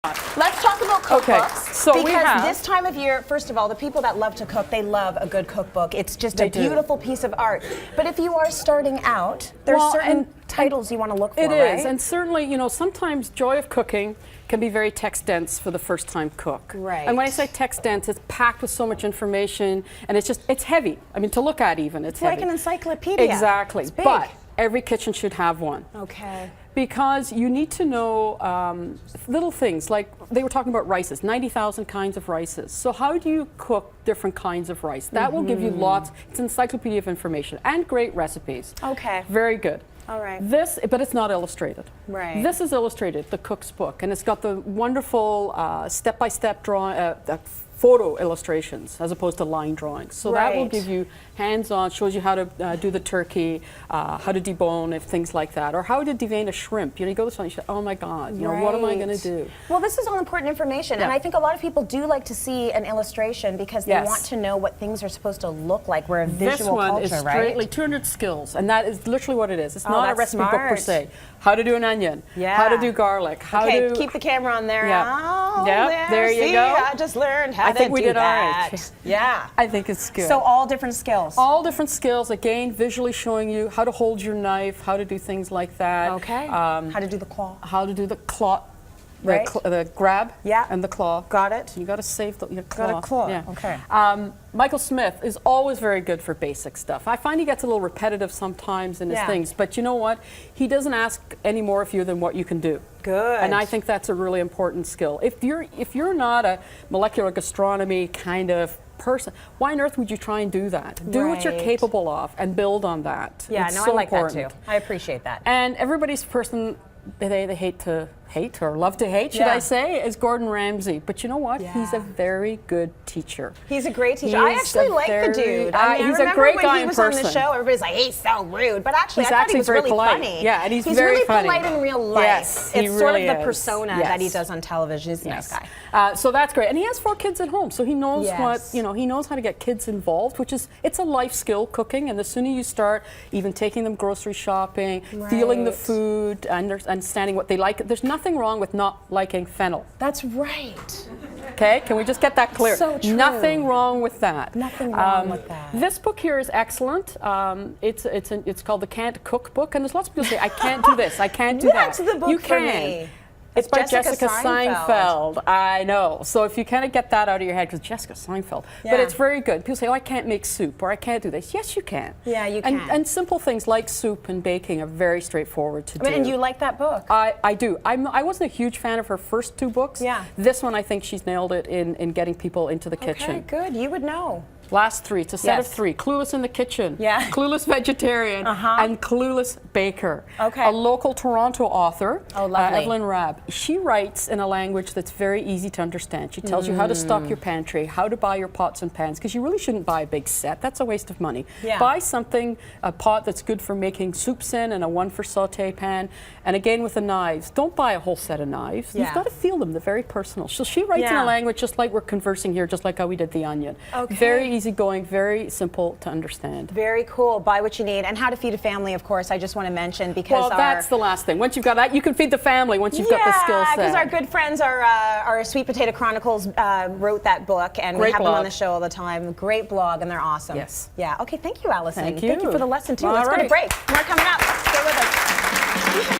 Let's talk about cookbooks. Okay, so because this time of year, first of all, the people that love to cook, they love a good cookbook. It's just a beautiful piece of art. But if you are starting out, there's certain titles you want to look for, It right? is, and certainly, you know, sometimes Joy of Cooking can be very text-dense for the first-time cook. Right. And when I say text-dense, it's packed with so much information, and it's heavy. I mean, to look at even, it's heavy. Like an encyclopedia. Exactly. It's big. But every kitchen should have one. Okay. Because you need to know little things, like they were talking about rices, 90,000 kinds of rices. So how do you cook different kinds of rice? That will give you lots, it's an encyclopedia of information, and great recipes. Okay. Very good. All right. This, but it's not illustrated. Right. This is illustrated, the cook's book, and it's got the wonderful step-by-step drawing, photo illustrations as opposed to line drawings. So that will give you hands-on, shows you how to do the turkey, how to debone, things like that, or how to devein a shrimp. You know, you go to this one, you say, oh my God, you know, what am I going to do? Well, this is all important information, and I think a lot of people do like to see an illustration because they want to know what things are supposed to look like. We're a visual culture, This one is straightly 200 skills, and that is literally what it is. It's not a recipe book per se. How to do an onion, how to do garlic, how to... keep the camera on there. Oh, there you go. I just learned how I think we did that. all right. Yeah. I think it's good. So all different skills. All different skills, again, visually showing you how to hold your knife, how to do things like that. Okay. How to do the claw. How to do the claw. Right. The grab and the claw. Got it. You got to save your claw. Got a claw. Yeah. Okay. Michael Smith is always very good for basic stuff. I find he gets a little repetitive sometimes in his things, but you know what? He doesn't ask any more of you than what you can do. Good. And I think that's a really important skill. If you're not a molecular gastronomy kind of person, why on earth would you try and do that? Do what you're capable of and build on that. Yeah, it's no, so I like important. that too. I appreciate that. And everybody's person they hate to hate or love to hate, should I say, is Gordon Ramsay. But you know what? He's a very good teacher. He's a great teacher. I actually like the dude. He's a great guy in person. When he was on the show, everybody's like, he's so rude. But actually, I thought he was very really polite. funny. Yeah, and he's very really funny. polite in real life. Yes, it's he sort really of the is. persona that he does on television. He's a nice guy. So that's great. And he has 4 kids at home, so he knows what, you know, he knows how to get kids involved, which is, it's a life skill, cooking, and the sooner you start even taking them grocery shopping, feeling the food, understanding what they like. There's nothing wrong with not liking fennel. That's right. Okay, can we just get that clear? So true. Nothing wrong with that. Nothing wrong with that. This book here is excellent. It's called the Can't Cook book, and there's lots of people say, I can't do this, I can't do that. That's the book you for can. me. It's by Jessica Seinfeld. I know. So if you kind of get that out of your head, because Jessica Seinfeld, but it's very good. People say, oh, I can't make soup, or I can't do this. Yes, you can. Yeah, you can. And simple things like soup and baking are very straightforward to do. And you like that book? I do. I wasn't a huge fan of her first 2 books. Yeah. This one, I think she's nailed it in getting people into the kitchen. Okay, good. You would know. Last 3, it's a set of 3. Clueless in the Kitchen, Clueless Vegetarian, and Clueless Baker. Okay. A local Toronto author, lovely. Evelyn Rabb. She writes in a language that's very easy to understand. She tells you how to stock your pantry, how to buy your pots and pans, because you really shouldn't buy a big set. That's a waste of money. Buy something, a pot that's good for making soups in, and a one for saute pan. And again with the knives, don't buy a whole set of knives. You've got to feel them. They're very personal. So she writes in a language just like we're conversing here, just like how we did the onion. Very easygoing, very simple to understand. Very cool. Buy what you need. And how to feed a family, of course, I just want to mention, because that's the last thing. Once you've got that, you can feed the family once you've got the skill set. Because our good friends, our Sweet Potato Chronicles wrote that book, and we have them on the show all the time. Great blog, and they're awesome. Yes. Yeah. Okay, thank you, Allison. Thank you. Thank you for the lesson, too. All Let's go to right. break. More coming up. Stay with us.